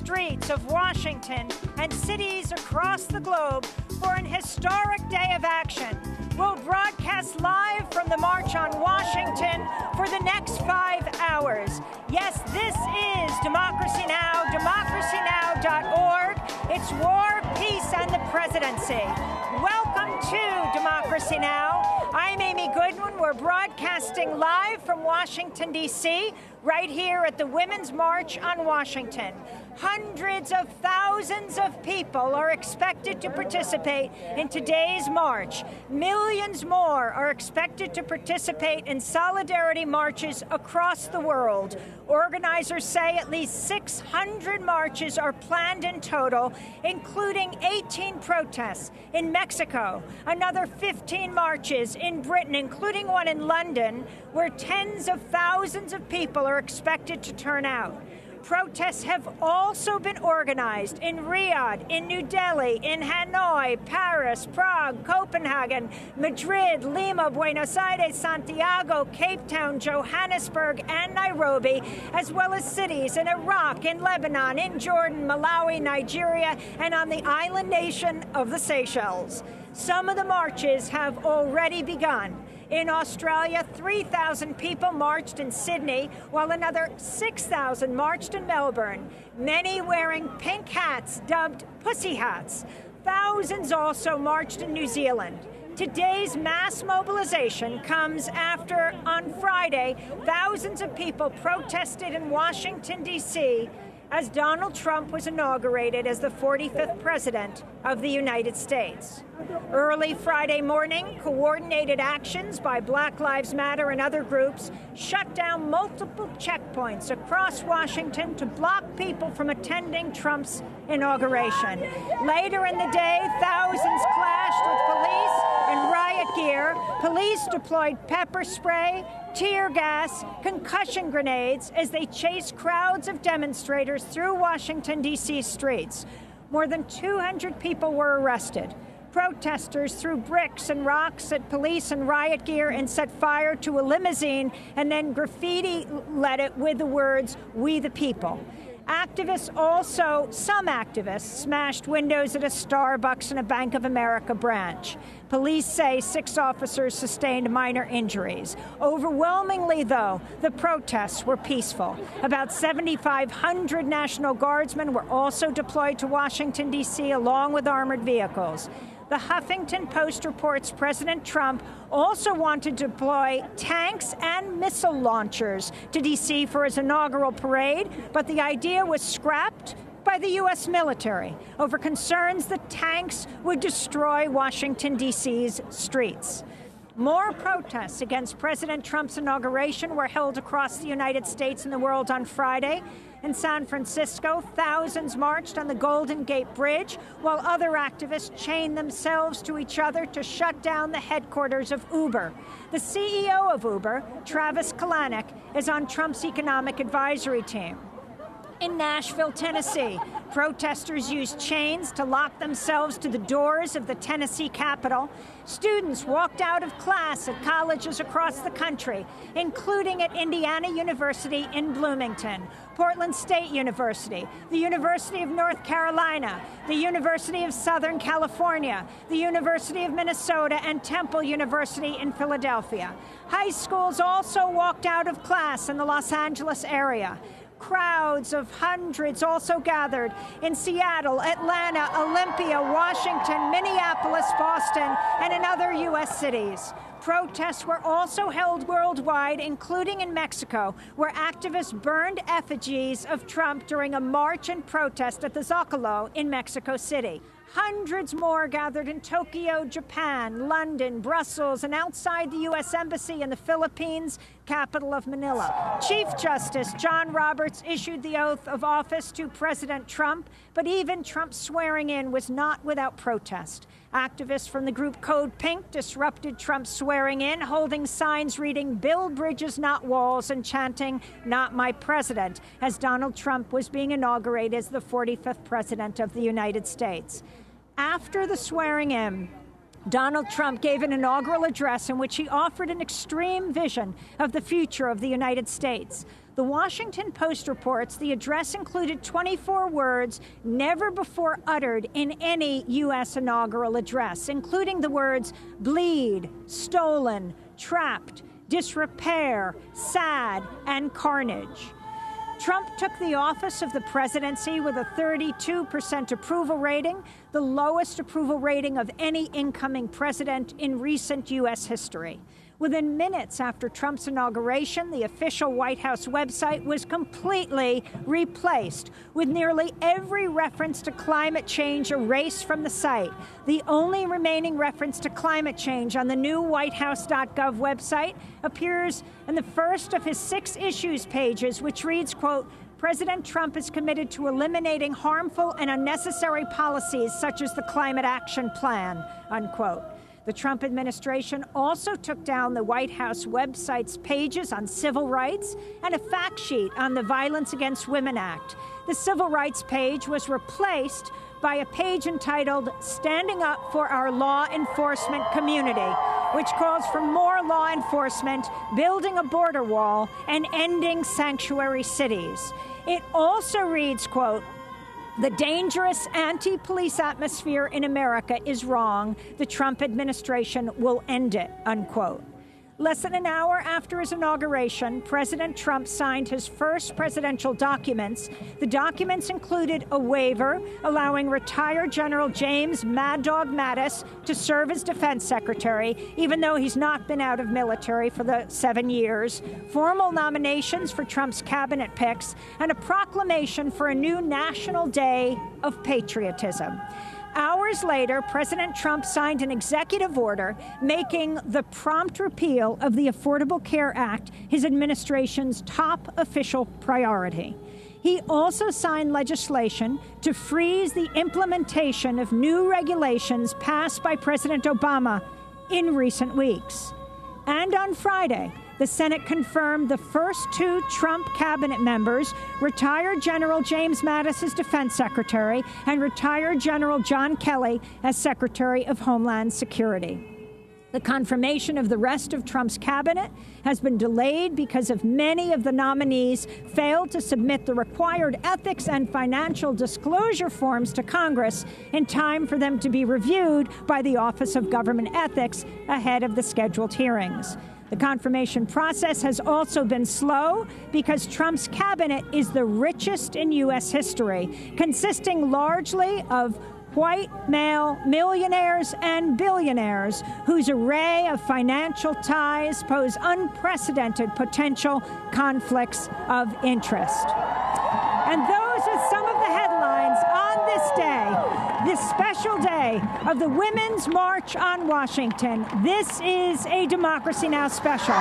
streets of Washington and cities across the globe for an historic day of action. We'll broadcast live from the March on Washington for the next 5 hours. Yes, this is Democracy Now!, democracynow.org. It's war, peace, and the presidency. Welcome to Democracy Now! I'm Amy Goodman. We're broadcasting live from Washington, D.C., right here at the Women's March on Washington. Hundreds of thousands of people are expected to participate in today's march. Millions more are expected to participate in solidarity marches across the world. Organizers say at least 600 marches are planned in total, including 18 protests in Mexico, another 15 marches in Britain, including one in London, where tens of thousands of people are expected to turn out. Protests have also been organized in Riyadh, in New Delhi, in Hanoi, Paris, Prague, Copenhagen, Madrid, Lima, Buenos Aires, Santiago, Cape Town, Johannesburg, and Nairobi, as well as cities in Iraq, in Lebanon, in Jordan, Malawi, Nigeria, and on the island nation of the Seychelles. Some of the marches have already begun. In Australia, 3,000 people marched in Sydney, while another 6,000 marched in Melbourne, many wearing pink hats dubbed pussy hats. Thousands also marched in New Zealand. Today's mass mobilization comes after, on Friday, thousands of people protested in Washington, D.C., as Donald Trump was inaugurated as the 45th President of the United States. Early Friday morning, coordinated actions by Black Lives Matter and other groups shut down multiple checkpoints across Washington to block people from attending Trump's inauguration. Later in the day, thousands clashed with police and riot gear. Police deployed pepper spray, tear gas, concussion grenades as they chased crowds of demonstrators through Washington, D.C. streets. More than 200 people were arrested. Protesters threw bricks and rocks at police and riot gear and set fire to a limousine and then graffiti-lit it with the words, "We the People." Some activists smashed windows at a Starbucks and a Bank of America branch. Police say 6 officers sustained minor injuries. Overwhelmingly, though, the protests were peaceful. About 7,500 National Guardsmen were also deployed to Washington, D.C., along with armored vehicles. The Huffington Post reports President Trump also wanted to deploy tanks and missile launchers to D.C. for his inaugural parade, but the idea was scrapped by the U.S. military over concerns that tanks would destroy Washington, D.C.'s streets. More protests against President Trump's inauguration were held across the United States and the world on Friday. In San Francisco, thousands marched on the Golden Gate Bridge, while other activists chained themselves to each other to shut down the headquarters of Uber. The CEO of Uber, Travis Kalanick, is on Trump's economic advisory team. In Nashville, Tennessee, protesters used chains to lock themselves to the doors of the Tennessee Capitol. Students walked out of class at colleges across the country, including at Indiana University in Bloomington, Portland State University, the University of North Carolina, the University of Southern California, the University of Minnesota, and Temple University in Philadelphia. High schools also walked out of class in the Los Angeles area. Crowds of hundreds also gathered in Seattle, Atlanta, Olympia, Washington, Minneapolis, Boston, and in other U.S. cities. Protests were also held worldwide, including in Mexico, where activists burned effigies of Trump during a march and protest at the Zocalo in Mexico City. Hundreds more gathered in Tokyo, Japan, London, Brussels, and outside the U.S. Embassy in the Philippines, capital of Manila. Chief Justice John Roberts issued the oath of office to President Trump, but even Trump's swearing in was not without protest. Activists from the group Code Pink disrupted Trump's swearing in, holding signs reading, "Build bridges, not walls," and chanting, "Not my president," as Donald Trump was being inaugurated as the 45th president of the United States. After the swearing in, Donald Trump gave an inaugural address in which he offered an extreme vision of the future of the United States. The Washington Post reports the address included 24 words never before uttered in any U.S. inaugural address, including the words bleed, stolen, trapped, disrepair, sad, and carnage. Trump took the office of the presidency with a 32% approval rating, the lowest approval rating of any incoming president in recent U.S. history. Within minutes after Trump's inauguration, the official White House website was completely replaced, with nearly every reference to climate change erased from the site. The only remaining reference to climate change on the new whitehouse.gov website appears in the first of his 6 issues pages, which reads, quote, President Trump is committed to eliminating harmful and unnecessary policies such as the Climate Action Plan, unquote. The Trump administration also took down the White House website's pages on civil rights and a fact sheet on the Violence Against Women Act. The civil rights page was replaced by a page entitled Standing Up for Our Law Enforcement Community, which calls for more law enforcement, building a border wall, and ending sanctuary cities. It also reads, quote, the dangerous anti-police atmosphere in America is wrong. The Trump administration will end it, unquote. Less than an hour after his inauguration, President Trump signed his first presidential documents. The documents included a waiver allowing retired General James Mad Dog Mattis to serve as defense secretary, even though he's not been out of military for the 7 years, formal nominations for Trump's cabinet picks, and a proclamation for a new National Day of Patriotism. Hours later, President Trump signed an executive order making the prompt repeal of the Affordable Care Act his administration's top official priority. He also signed legislation to freeze the implementation of new regulations passed by President Obama in recent weeks. And on Friday, the Senate confirmed the first 2 Trump cabinet members, retired General James Mattis as defense secretary and retired General John Kelly as Secretary of Homeland Security. The confirmation of the rest of Trump's cabinet has been delayed because of many of the nominees failed to submit the required ethics and financial disclosure forms to Congress in time for them to be reviewed by the Office of Government Ethics ahead of the scheduled hearings. The confirmation process has also been slow because Trump's cabinet is the richest in U.S. history, consisting largely of white male millionaires and billionaires whose array of financial ties pose unprecedented potential conflicts of interest. And those are some of the headlines on this day, this special day of the Women's March on Washington. This is a Democracy Now! Special.